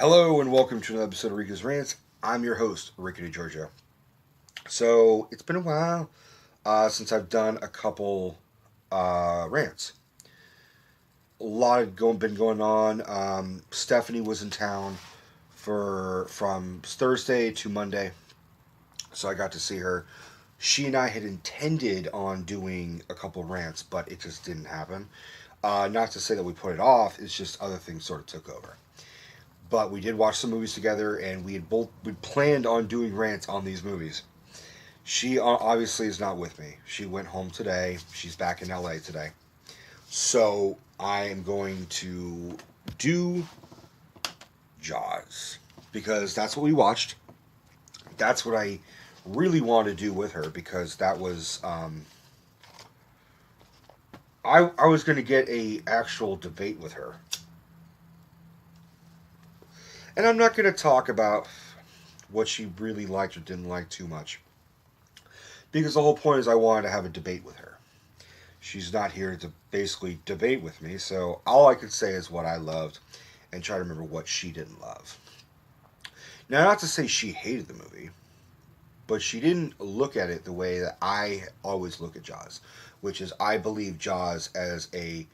Hello and welcome to another episode of Rico'S Rants. I'm your host, Ricky Georgia. So it's been a while since I've done a couple rants. A lot of been going on. Stephanie was in town from Thursday to Monday, so I got to see her. She and I had intended on doing a couple rants, but it just didn't happen. Not to say that we put it off; it's just other things sort of took over. But we did watch some movies together, and we planned on doing rants on these movies. She obviously is not with me. She went home today. She's back in LA today. So I am going to do Jaws because that's what we watched. That's what I really want to do with her because that was I was going to get a actual debate with her. And I'm not going to talk about what she really liked or didn't like too much. Because the whole point is I wanted to have a debate with her. She's not here to basically debate with me, so all I can say is what I loved and try to remember what she didn't love. Now, not to say she hated the movie, but she didn't look at it the way that I always look at Jaws, which is I believe Jaws as a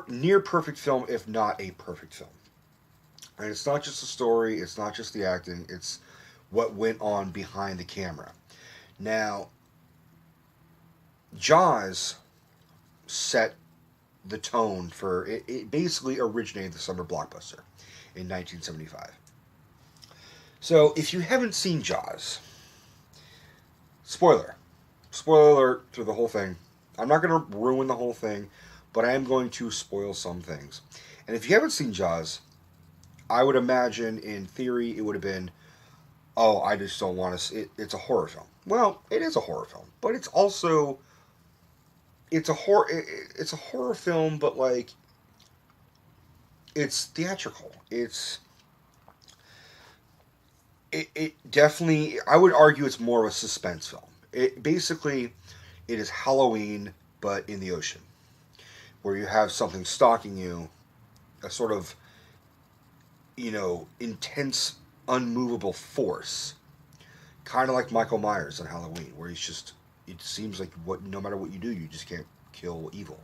near perfect film, if not a perfect film. And it's not just the story, it's not just the acting, it's what went on behind the camera. Now, Jaws set the tone for it basically originated the summer blockbuster in 1975. So, if you haven't seen Jaws, spoiler. Spoiler alert through the whole thing. I'm not going to ruin the whole thing, but I am going to spoil some things. And if you haven't seen Jaws, I would imagine in theory it would have been, oh, I just don't want to. It's a horror film. Well, it is a horror film, but it's also it's a horror film, but like it's theatrical. It definitely I would argue it's more of a suspense film. It basically it is Halloween but in the ocean, where you have something stalking you, a sort of intense, unmovable force, kind of like Michael Myers on Halloween, where he's just it seems like what no matter what you do, you just can't kill evil.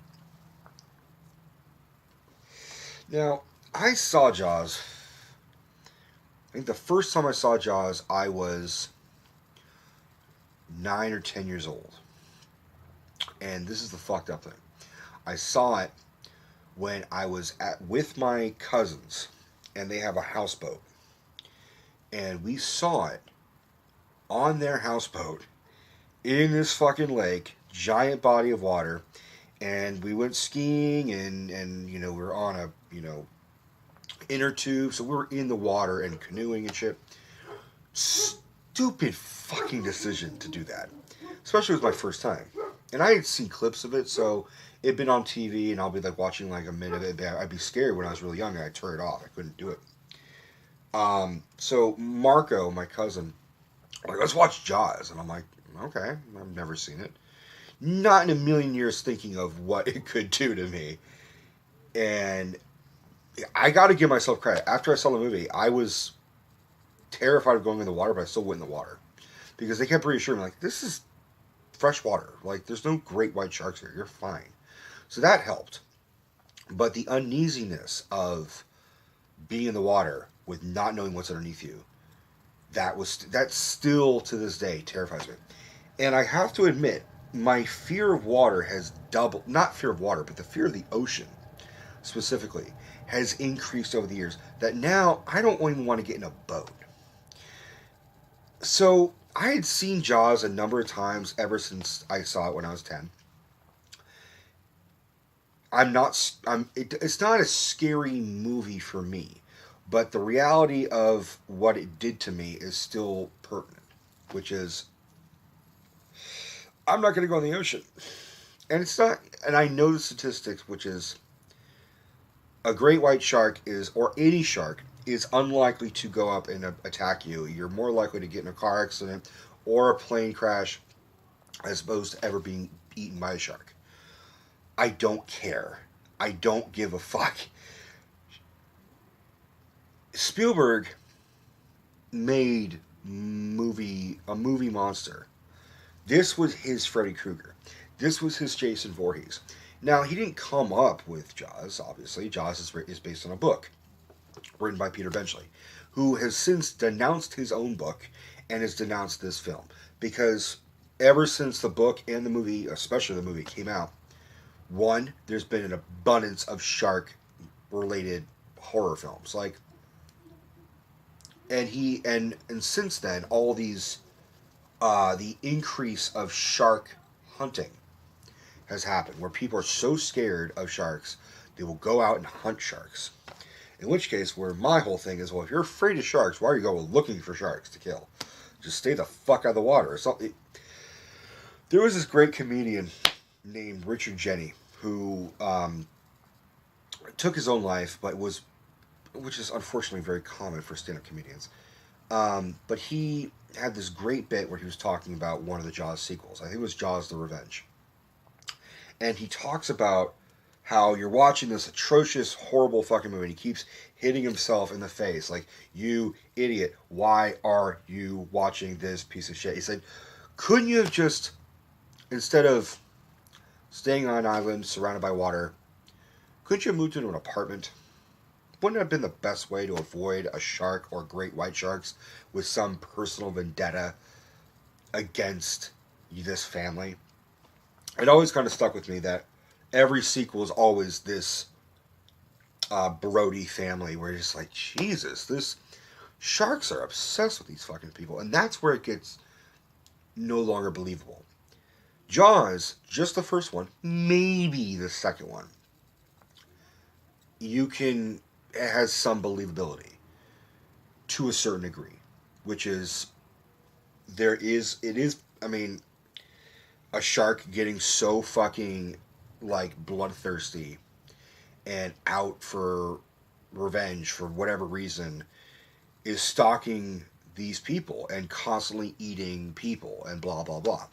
Now, I saw Jaws. I think the first time I saw Jaws, I was 9 or 10 years old, and this is the fucked up thing. I saw it when I was at with my cousins, and they have a houseboat, and we saw it on their houseboat in this fucking lake, giant body of water, and we went skiing and we were on a inner tube, so we were in the water and canoeing and shit. Stupid fucking decision to do that, especially with my first time. And I had seen clips of it, so it'd been on TV, and I'll be like watching like a minute of it. I'd be scared when I was really young, and I'd turn it off. I couldn't do it. So Marco, my cousin, like, let's watch Jaws, and I'm like, okay, I've never seen it. Not in a million years thinking of what it could do to me. And I got to give myself credit. After I saw the movie, I was terrified of going in the water, but I still went in the water because they kept reassuring me, like, this is fresh water. Like, there's no great white sharks here. You're fine. So that helped. But the uneasiness of being in the water with not knowing what's underneath you, that still to this day terrifies me. And I have to admit, my fear of water has doubled. Not fear of water, but the fear of the ocean specifically has increased over the years. That now I don't even want to get in a boat. So I had seen Jaws a number of times ever since I saw it when I was 10. It's not a scary movie for me, but the reality of what it did to me is still pertinent, which is I'm not going to go in the ocean. And it's not, and I know the statistics, which is a great white shark is, or any shark, is unlikely to go up and attack you. You're more likely to get in a car accident or a plane crash as opposed to ever being eaten by a shark. I don't care. I don't give a fuck. Spielberg made a movie monster. This was his Freddy Krueger. This was his Jason Voorhees. Now, he didn't come up with Jaws, obviously. Jaws is based on a book written by Peter Benchley, who has since denounced his own book and has denounced this film. Because ever since the book and the movie, especially the movie, came out, one, there's been an abundance of shark related horror films. Like, and since then, all these the increase of shark hunting has happened, where people are so scared of sharks they will go out and hunt sharks. In which case, where my whole thing is, well, if you're afraid of sharks, why are you going looking for sharks to kill? Just stay the fuck out of the water. There was this great comedian named Richard Jenny who took his own life, which is unfortunately very common for stand-up comedians. But he had this great bit where he was talking about one of the Jaws sequels. I think it was Jaws: The Revenge. And he talks about how you're watching this atrocious, horrible fucking movie, and he keeps hitting himself in the face, like, you idiot, why are you watching this piece of shit? He said, couldn't you have just, instead of staying on an island surrounded by water, couldn't you have moved into an apartment? Wouldn't it have been the best way to avoid a shark or great white sharks with some personal vendetta against this family? It always kind of stuck with me that every sequel is always this Brody family where you're just like, Jesus, this sharks are obsessed with these fucking people. And that's where it gets no longer believable. Jaws, just the first one, maybe the second one, it has some believability to a certain degree, which is, I mean, a shark getting so fucking, like, bloodthirsty and out for revenge for whatever reason is stalking these people and constantly eating people and blah blah blah.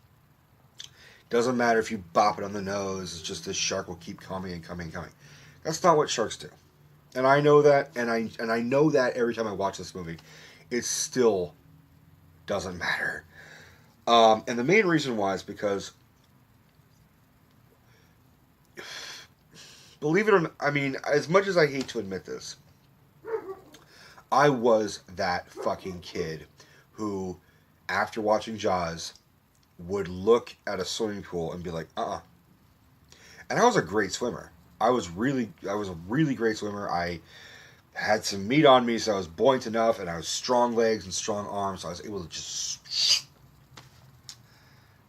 Doesn't matter if you bop it on the nose, it's just this shark will keep coming and coming and coming. That's not what sharks do. And I know that, and I know that every time I watch this movie, it still doesn't matter. And the main reason why is because, believe it or not, I mean, as much as I hate to admit this, I was that fucking kid who, after watching Jaws, would look at a swimming pool and be like, uh-uh. And I was a great swimmer. I was a really great swimmer. I had some meat on me, so I was buoyant enough, and I was strong legs and strong arms, so I was able to just...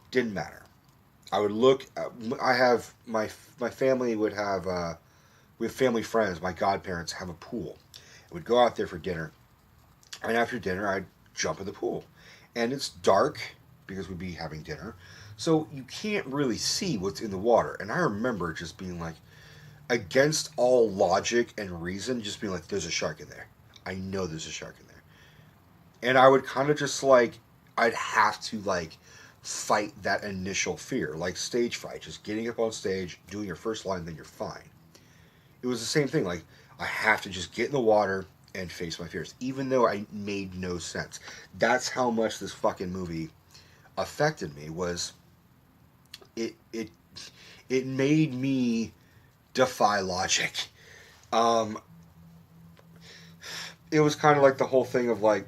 Didn't matter. I would look... I have... My family would have... we have family friends. My godparents have a pool. We'd go out there for dinner. And after dinner, I'd jump in the pool. And it's dark, because we'd be having dinner, so you can't really see what's in the water. And I remember just being like, against all logic and reason, just being like, there's a shark in there. I know there's a shark in there. And I would kind of just like, I'd have to like fight that initial fear, like stage fright, just getting up on stage, doing your first line, then you're fine. It was the same thing, like, I have to just get in the water and face my fears, even though I made no sense. That's how much this fucking movie affected me, was it made me defy logic. It was kind of like the whole thing of like,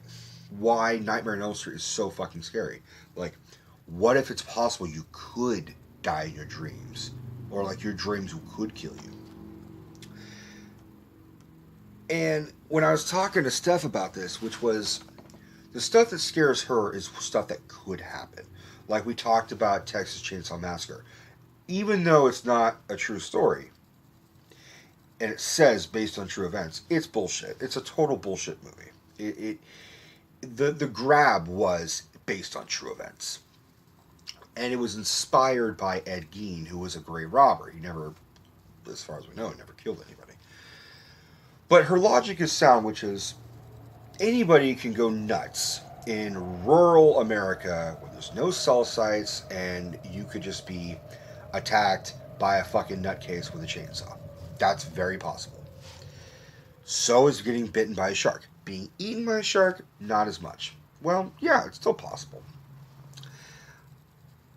why Nightmare on Elm Street is so fucking scary. Like, what if it's possible you could die in your dreams, or like your dreams could kill you? And when I was talking to Steph about this, which was, the stuff that scares her is stuff that could happen. Like we talked about Texas Chainsaw Massacre. Even though it's not a true story, and it says based on true events, it's bullshit. It's a total bullshit movie. The grab was based on true events. And it was inspired by Ed Gein, who was a great robber. He never, as far as we know, never killed anybody. But her logic is sound, which is, anybody can go nuts in rural America where there's no cell sites and you could just be attacked by a fucking nutcase with a chainsaw. That's very possible. So is getting bitten by a shark. Being eaten by a shark, not as much. Well, yeah, it's still possible.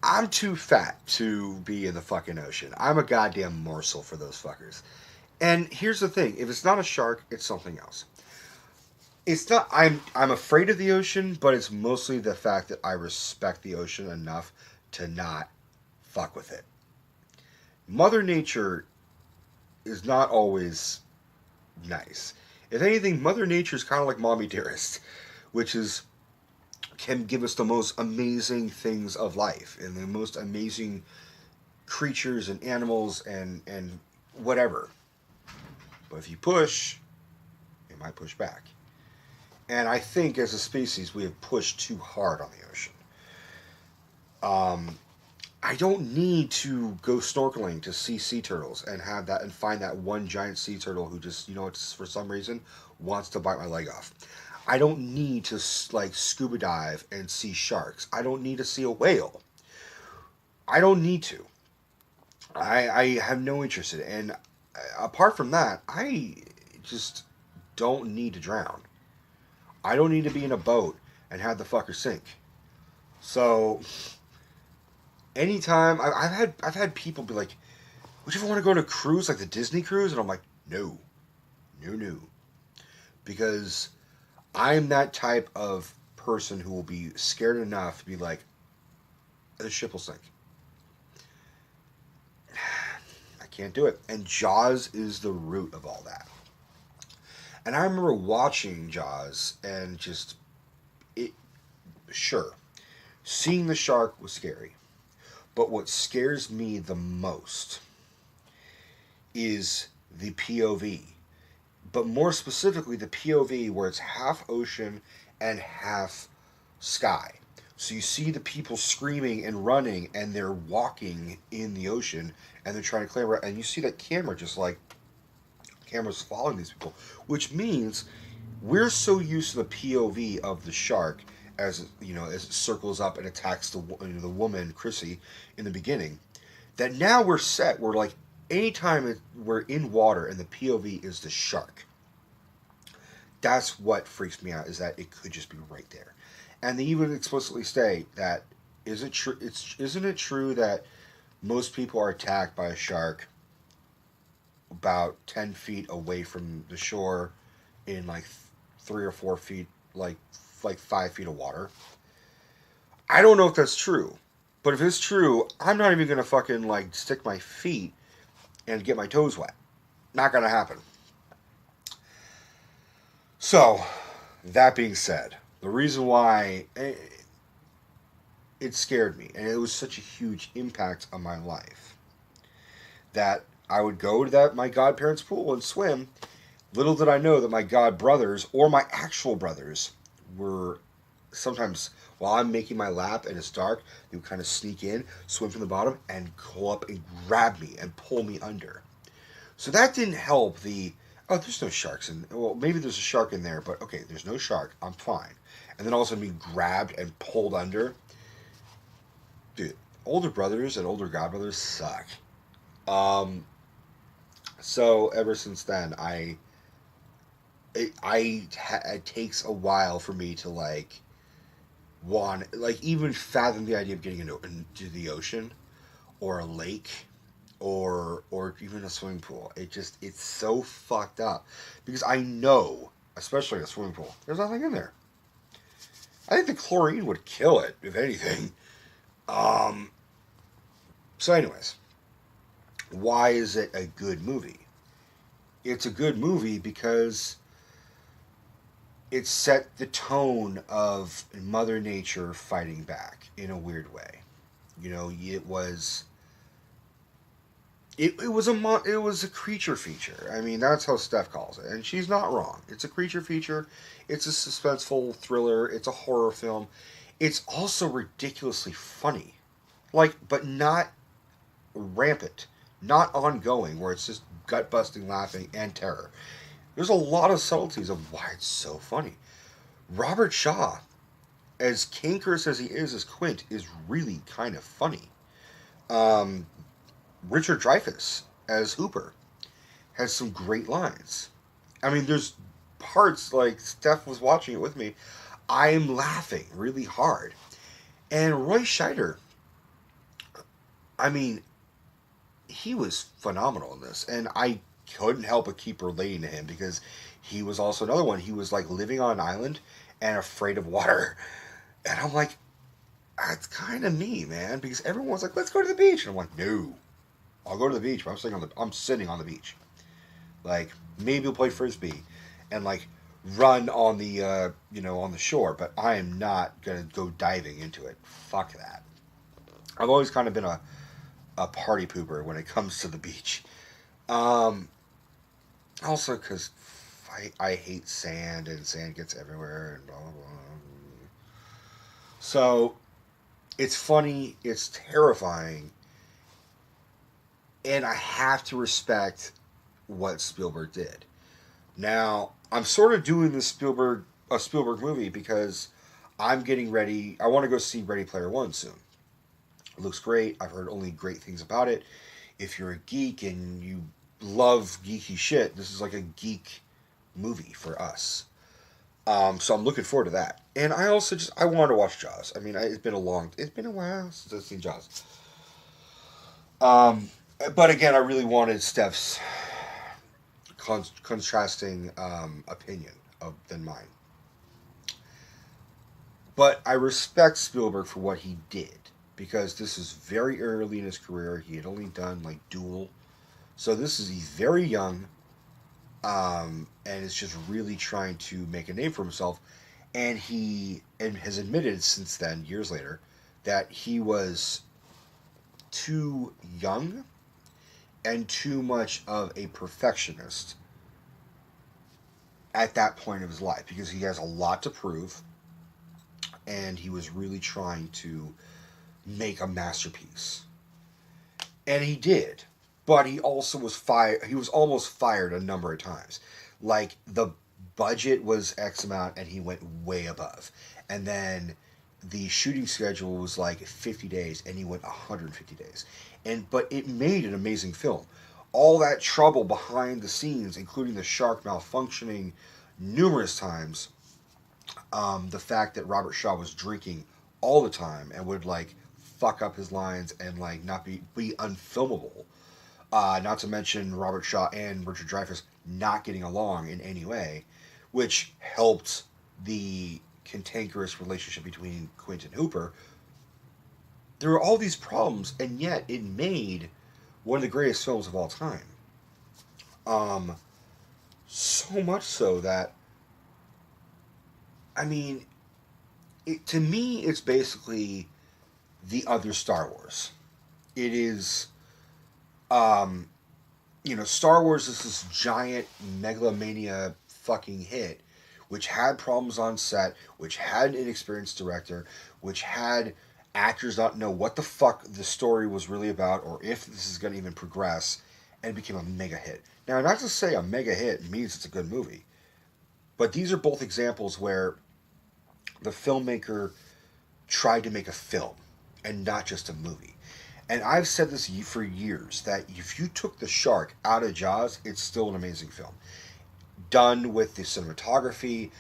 I'm too fat to be in the fucking ocean. I'm a goddamn morsel for those fuckers. And here's the thing: if it's not a shark, it's something else. It's not. I'm afraid of the ocean, but it's mostly the fact that I respect the ocean enough to not fuck with it. Mother Nature is not always nice. If anything, Mother Nature is kind of like Mommy Dearest, which is can give us the most amazing things of life and the most amazing creatures and animals and whatever. But if you push, it might push back. And I think as a species, we have pushed too hard on the ocean. Um, I don't need to go snorkeling to see sea turtles and have that and find that one giant sea turtle who just, it's for some reason wants to bite my leg off. I don't need to like scuba dive and see sharks. I don't need to see a whale. I don't need to. I have no interest in it. And apart from that, I just don't need to drown. I don't need to be in a boat and have the fucker sink. So anytime I've had people be like, "Would you ever want to go on a cruise like the Disney cruise?" And I'm like, "No, no, no," because I'm that type of person who will be scared enough to be like, "The ship will sink." I can't do it. And Jaws is the root of all that. And I remember watching Jaws and just it. Sure, seeing the shark was scary. But what scares me the most is the POV. But more specifically, the POV where it's half ocean and half sky. So you see the people screaming and running, and they're walking in the ocean, and they're trying to clamber out. And you see that camera just like, cameras following these people, which means we're so used to the POV of the shark as it circles up and attacks the woman Chrissy in the beginning, that now we're like anytime we're in water and the POV is the shark. That's what freaks me out, is that it could just be right there. And they even explicitly state that isn't it true that most people are attacked by a shark about 10 feet away from the shore in like 3 or 4 feet, like 5 feet of water? I don't know if that's true. But if it's true, I'm not even gonna fucking like stick my feet and get my toes wet. Not gonna happen. So, that being said, the reason why it scared me, and it was such a huge impact on my life, that I would go to my godparents' pool and swim. Little did I know that my god brothers, or my actual brothers, were sometimes, while I'm making my lap and it's dark, they would kind of sneak in, swim from the bottom, and go up and grab me and pull me under. So that didn't help there's no sharks in, well, maybe there's a shark in there, but okay, there's no shark, I'm fine. And then all of a sudden being grabbed and pulled under. Dude, older brothers and older godbrothers suck. Um, so ever since then, it takes a while for me to like even fathom the idea of getting into the ocean or a lake or even a swimming pool. It's so fucked up because I know, especially a swimming pool, there's nothing in there. I think the chlorine would kill it if anything. Um. So, anyways, why is it a good movie? It's a good movie because it set the tone of Mother Nature fighting back in a weird way. It was a creature feature. I mean, that's how Steph calls it, and she's not wrong. It's a creature feature. It's a suspenseful thriller. It's a horror film. It's also ridiculously funny, but not rampant, not ongoing, where it's just gut busting laughing and terror. There's a lot of subtleties of why it's so funny. Robert Shaw, as cankerous as he is as Quint, is really kind of funny. Um, Richard Dreyfuss as Hooper has some great lines. I mean, there's parts like Steph was watching it with me. I'm laughing really hard. And Roy Scheider, I mean, he was phenomenal in this. And I couldn't help but keep relating to him because he was also another one. He was like living on an island and afraid of water. And I'm like, that's kind of me, man. Because everyone's like, let's go to the beach. And I'm like, no, I'll go to the beach, but I'm sitting on the beach. Like, maybe we'll play frisbee and like run on the on the shore, but I am not gonna go diving into it. Fuck that. I've always kind of been a party pooper when it comes to the beach. Um, Also because I hate sand and sand gets everywhere and blah blah blah. So it's funny, it's terrifying, and I have to respect what Spielberg did. Now, I'm sort of doing this Spielberg movie because I'm getting ready. I want to go see Ready Player One soon. It looks great. I've heard only great things about it. If you're a geek and you love geeky shit, this is like a geek movie for us. So I'm looking forward to that. And I also I wanted to watch Jaws. I mean, it's been a while since I've seen Jaws. Um, but again, I really wanted Steph's contrasting opinion than mine. But I respect Spielberg for what he did because this is very early in his career. He had only done like Duel, so he's very young, and is just really trying to make a name for himself. And he has admitted since then, years later, that he was too young and too much of a perfectionist at that point of his life because he has a lot to prove and he was really trying to make a masterpiece. And he did. But he also was fired. He was almost fired a number of times. Like the budget was X amount and he went way above. And then the shooting schedule was like 50 days and he went 150 days. But it made an amazing film. All that trouble behind the scenes, including the shark malfunctioning numerous times, the fact that Robert Shaw was drinking all the time and would like fuck up his lines and like not be unfilmable. Not to mention Robert Shaw and Richard Dreyfuss not getting along in any way, which helped the cantankerous relationship between Quint and Hooper. There were all these problems, and yet it made one of the greatest films of all time. Um, so much so that, I mean, to me, it's basically the other Star Wars. It is, um, Star Wars is this giant megalomania fucking hit, which had problems on set, which had an inexperienced director, which had actors not know what the fuck the story was really about or if this is going to even progress, and it became a mega hit. Now, not to say a mega hit means it's a good movie, but these are both examples where the filmmaker tried to make a film and not just a movie. And I've said this for years that if you took the shark out of Jaws, it's still an amazing film. Done with the cinematography.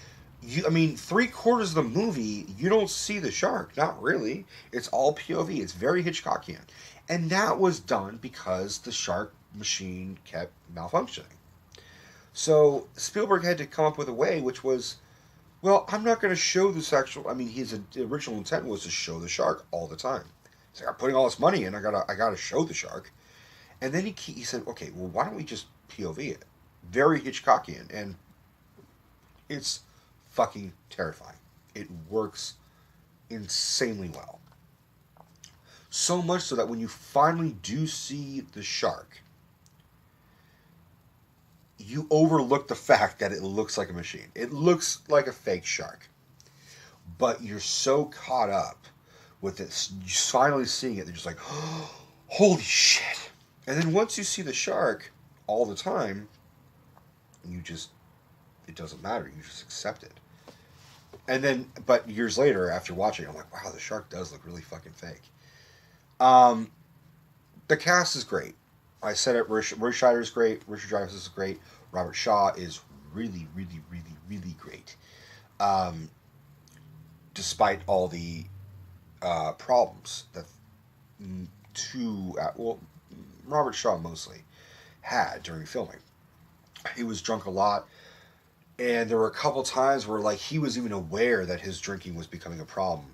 I mean, 3/4 of the movie, you don't see the shark. Not really. It's all POV. It's very Hitchcockian. And that was done because the shark machine kept malfunctioning. So Spielberg had to come up with a way which was, well, I'm not going to show this actual. I mean, his original intent was to show the shark all the time. He's like, I'm putting all this money in. I gotta show the shark. And then he said, okay, well, why don't we just POV it? Very Hitchcockian, and it's fucking terrifying. It works insanely well. So much so that when you finally do see the shark, you overlook the fact that it looks like a machine. It looks like a fake shark. But you're so caught up with it, finally seeing it, they're just like, oh, holy shit. And then once you see the shark all the time, it doesn't matter. You just accept it. And then, but years later, after watching, I'm like, wow, the shark does look really fucking fake. Um, the cast is great. I said it. Roy Scheider is great. Richard Dreyfuss is great. Robert Shaw is really, really, really, really great. Um, Despite all the problems that well, Robert Shaw mostly had during filming. He was drunk a lot, and there were a couple times where like he was even aware that his drinking was becoming a problem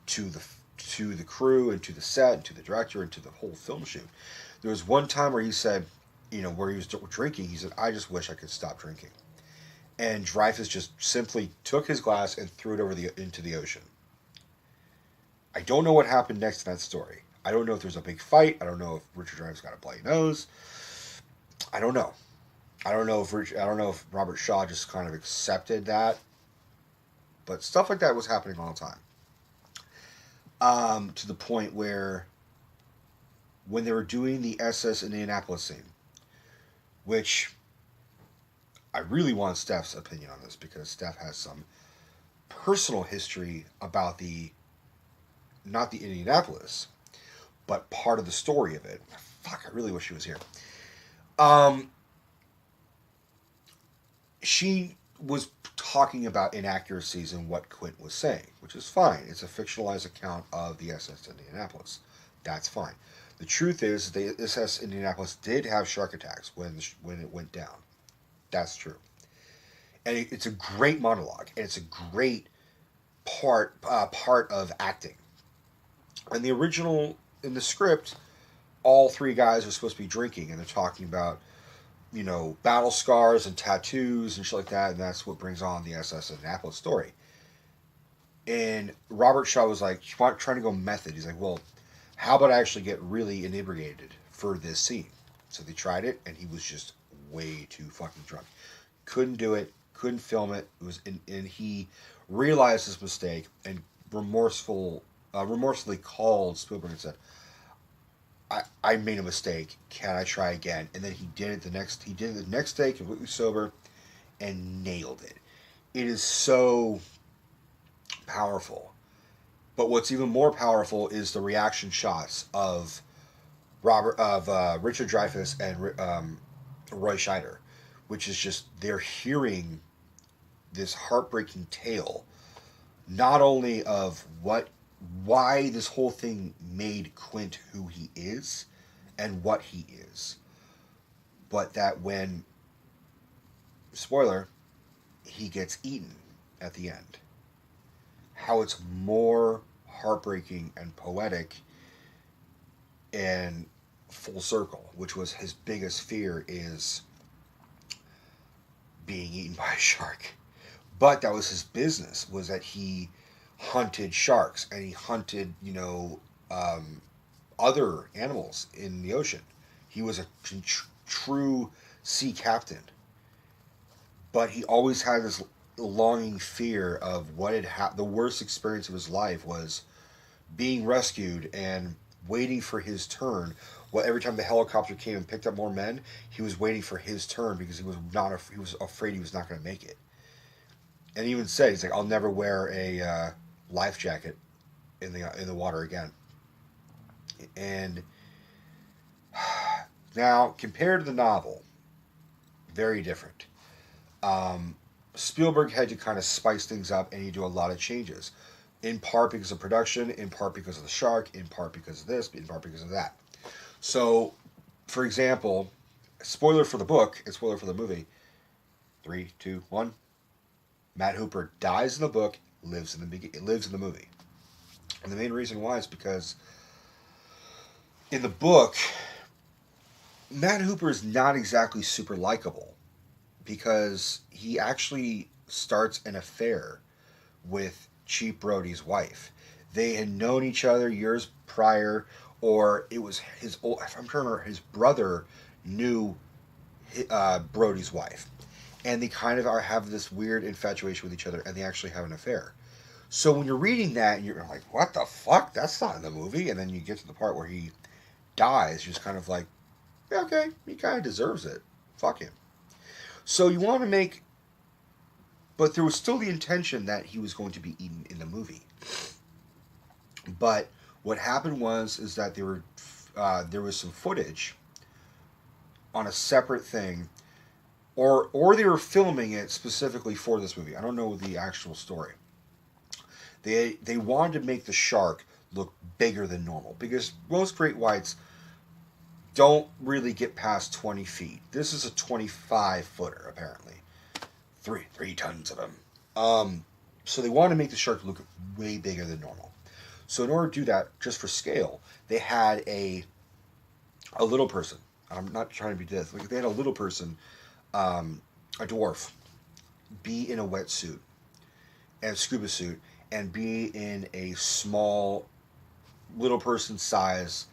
to the crew and to the set and to the director and to the whole film shoot. There was one time where he said, where he was drinking, he said, "I just wish I could stop drinking." And Dreyfuss just simply took his glass and threw it into the ocean. I don't know what happened next in that story. I don't know if there's a big fight. I don't know if Richard Dreyfuss got a bloody nose. I don't know. I don't know if Robert Shaw just kind of accepted that, but stuff like that was happening all the time. To the point where when they were doing the SS Indianapolis scene, which I really want Steph's opinion on this because Steph has some personal history about not the Indianapolis, but part of the story of it. Fuck, I really wish she was here. Um, she was talking about inaccuracies in what Quint was saying, which is fine. It's a fictionalized account of the SS Indianapolis. That's fine. The truth is, the SS Indianapolis did have shark attacks when it went down. That's true, and it's a great monologue, and it's a great part of acting. And the original in the script, all three guys are supposed to be drinking, and they're talking about battle scars and tattoos and shit like that, and that's what brings on the SS Indianapolis story. And Robert Shaw was like trying to go method. He's like, well, how about I actually get really inebriated for this scene? So they tried it, and he was just way too fucking drunk. Couldn't do it. Couldn't film it. It was, and he realized his mistake and remorsefully called Spielberg and said, I made a mistake. Can I try again? And then he did it the next day, completely sober, and nailed it. It is so powerful. But what's even more powerful is the reaction shots of Richard Dreyfuss and Roy Scheider, which is just they're hearing this heartbreaking tale, not only of why this whole thing made Quint who he is and what he is, but that when, spoiler, he gets eaten at the end, how it's more heartbreaking and poetic and full circle, which was his biggest fear, is being eaten by a shark. But that was his business, was that he hunted sharks and he hunted, other animals in the ocean. He was a true sea captain. But he always had this longing fear of what had the worst experience of his life was being rescued and waiting for his turn. Well, every time the helicopter came and picked up more men, he was waiting for his turn because he was afraid he was not going to make it. And he even said, he's like, I'll never wear a life jacket in the water again. And now, compared to the novel, very different. Spielberg had to kind of spice things up, and he do a lot of changes. In part because of production, in part because of the shark, in part because of this, in part because of that. So, for example, spoiler for the book and spoiler for the movie. 3, 2, 1. Matt Hooper dies in the book, lives in the movie. And the main reason why is because in the book, Matt Hooper is not exactly super likable because he actually starts an affair with Chief Brody's wife. They had known each other years prior, or it was his old. I'm trying to remember, his brother knew Brody's wife, and they kind of have this weird infatuation with each other, and they actually have an affair. So when you're reading that, you're like, "What the fuck? That's not in the movie." And then you get to the part where he dies. You're just kind of like, yeah, "Okay, he kind of deserves it. Fuck him." So you want to make, but there was still the intention that he was going to be eaten in the movie. But what happened is that there was some footage on a separate thing or they were filming it specifically for this movie. I don't know the actual story. They wanted to make the shark look bigger than normal because most great whites don't really get past 20 feet. This is a 25 footer apparently. Three tons of them. So they wanted to make the shark look way bigger than normal. So in order to do that, just for scale, they had a little person. I'm not trying to be this. Like they had a little person, a dwarf, be in a wetsuit and scuba suit, and be in a small little person size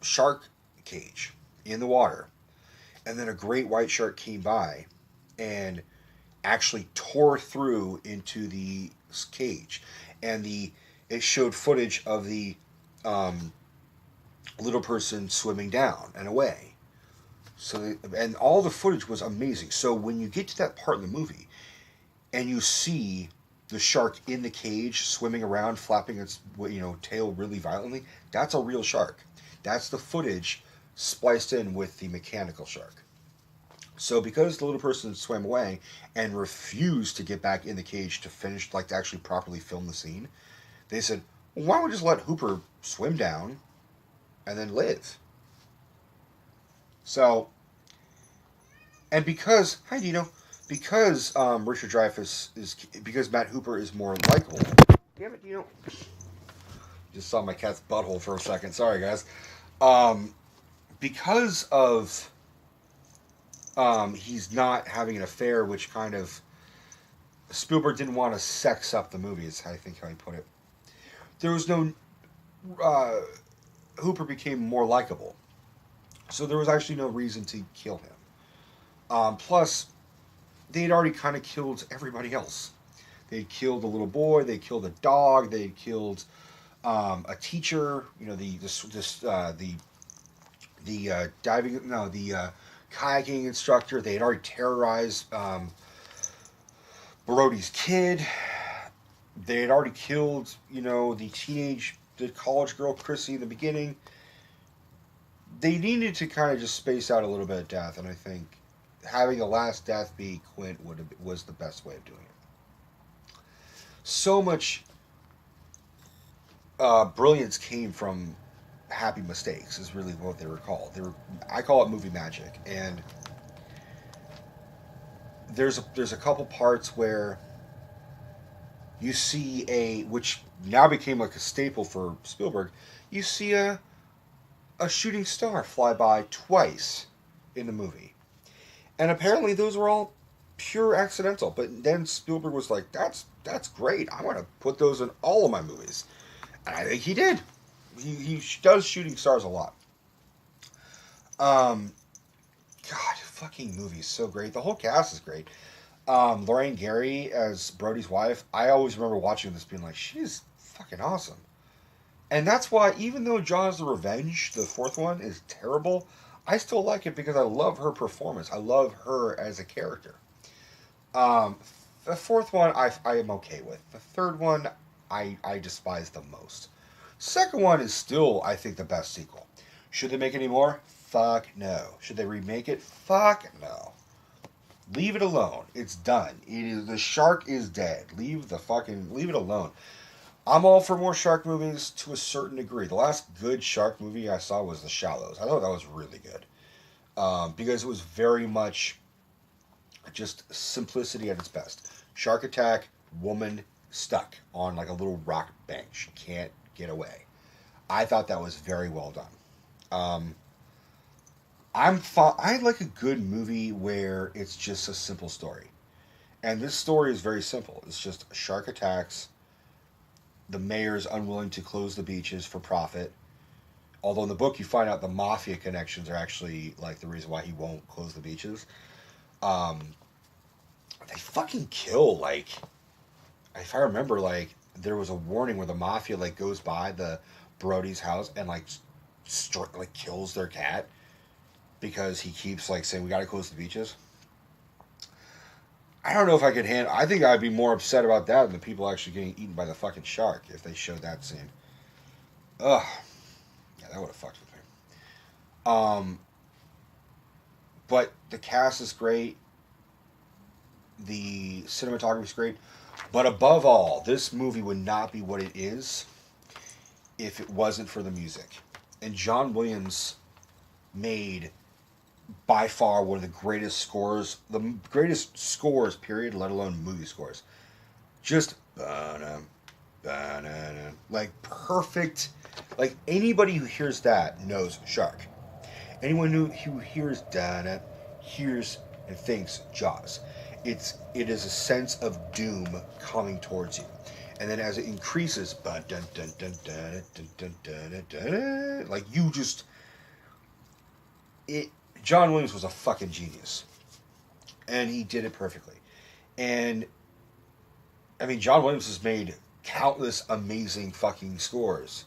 shark cage in the water. And then a great white shark came by and actually tore through into the cage, and it showed footage of the um, little person swimming down and away. And all the footage was amazing. So when you get to that part in the movie, and you see the shark in the cage swimming around, flapping its tail really violently, that's a real shark. That's the footage spliced in with the mechanical shark. So because the little person swam away and refused to get back in the cage to finish, like to actually properly film the scene, they said, well, why don't we just let Hooper swim down and then live? So, and because, hi Dino, because Richard Dreyfuss because Matt Hooper is more likable. Damn it, Dino. Just saw my cat's butthole for a second. Sorry, guys. Um, because of he's not having an affair, which kind of Spielberg didn't want to sex up the movie. Is I think how he put it. There was no uh, Hooper became more likable, so there was actually no reason to kill him. Plus, they had already kind of killed everybody else. They had killed the little boy. They killed a dog. They had killed a teacher. You know the diving no the kayaking instructor. They had already terrorized Brody's kid. They had already killed the college girl Chrissy in the beginning. They needed to kind of just space out a little bit of death, and I think having the last death be Quint was the best way of doing it. So much brilliance came from happy mistakes is really what they were called. I call it movie magic, and there's a couple parts where you see which now became like a staple for Spielberg. You see a shooting star fly by twice in the movie, and apparently those were all pure accidental. But then Spielberg was like, "That's great. I want to put those in all of my movies," and I think he did. He does shooting stars a lot. Um, God, fucking movie is so great. The whole cast is great. Lorraine Gary as Brody's wife. I always remember watching this, being like, she's fucking awesome. And that's why, even though Jaws: The Revenge, the fourth one, is terrible, I still like it because I love her performance. I love her as a character. Um, the fourth one, I am okay with. The third one, I despise the most. Second one is still, I think, the best sequel. Should they make any more? Fuck no. Should they remake it? Fuck no. Leave it alone. It's done. The shark is dead. Leave it alone. I'm all for more shark movies to a certain degree. The last good shark movie I saw was The Shallows. I thought that was really good. Because it was very much just simplicity at its best. Shark attack, woman stuck on like a little rock bench. She can't get away. I thought that was very well done. Um, I like a good movie where it's just a simple story, and this story is very simple. It's just shark attacks. The mayor's unwilling to close the beaches for profit. Although in the book you find out the mafia connections are actually like the reason why he won't close the beaches. Um, they fucking kill like, if I remember, like there was a warning where the mafia like goes by the Brody's house and like like kills their cat because he keeps like saying we got to close the beaches. I don't know if I could handle. I think I'd be more upset about that than the people actually getting eaten by the fucking shark if they showed that scene. Ugh, yeah, that would have fucked with me. Um, But the cast is great. The cinematography is great. But above all, this movie would not be what it is if it wasn't for the music. And John Williams made by far one of the greatest scores, period, let alone movie scores. Just like perfect. Like anybody who hears that knows shark. Anyone who hears Dana hears and thinks Jaws. It is a sense of doom coming towards you, and then as it increases, like you just it. John Williams was a fucking genius, and he did it perfectly. And I mean, John Williams has made countless amazing fucking scores.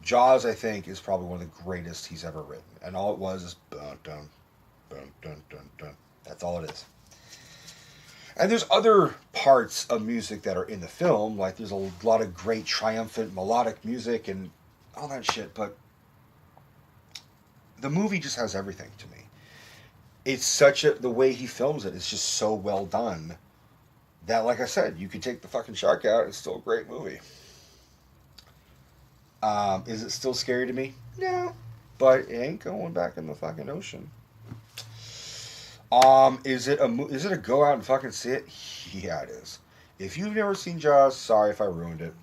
Jaws, I think, is probably one of the greatest he's ever written, and all it was is dun dun dun dun dun dun. That's all it is. And there's other parts of music that are in the film, like there's a lot of great triumphant melodic music and all that shit, but the movie just has everything to me. It's the way he films it is just so well done that, like I said, you could take the fucking shark out, it's still a great movie. Is it still scary to me? No. But it ain't going back in the fucking ocean. Is it a go out and fucking see it? Yeah, it is. If you've never seen Jaws, sorry if I ruined it.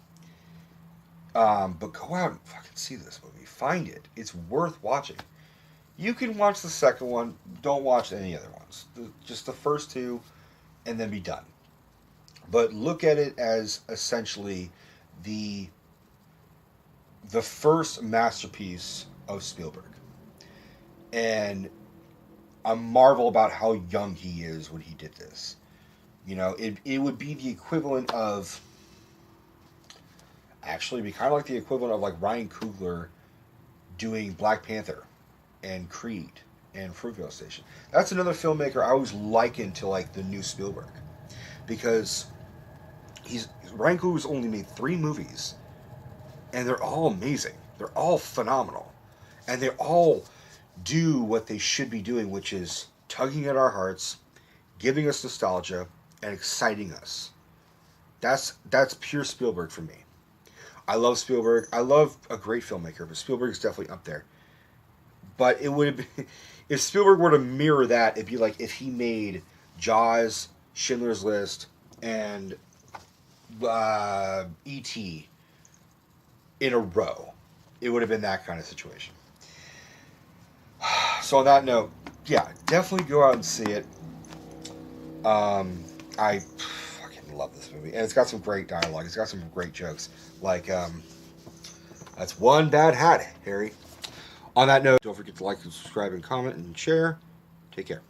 But go out and fucking see this movie. Find it. It's worth watching. You can watch the second one. Don't watch any other ones. Just the first two, and then be done. But look at it as essentially the first masterpiece of Spielberg. And I marvel about how young he is when he did this. You know, it would be the equivalent of... Actually, it'd be kind of like the equivalent of like Ryan Coogler doing Black Panther and Creed and Fruitvale Station. That's another filmmaker I always liken to like the new Spielberg. Because Ryan Coogler's only made 3 movies. And they're all amazing. They're all phenomenal. And they all do what they should be doing, which is tugging at our hearts, giving us nostalgia, and exciting us. That's pure Spielberg for me. I love Spielberg. I love a great filmmaker, but Spielberg's definitely up there. But it would have been... If Spielberg were to mirror that, it'd be like if he made Jaws, Schindler's List, and E.T. in a row. It would have been that kind of situation. So on that note, yeah, definitely go out and see it. I fucking love this movie. And it's got some great dialogue. It's got some great jokes. Like, that's one bad hat, Harry. On that note, don't forget to like, subscribe, and comment, and share. Take care.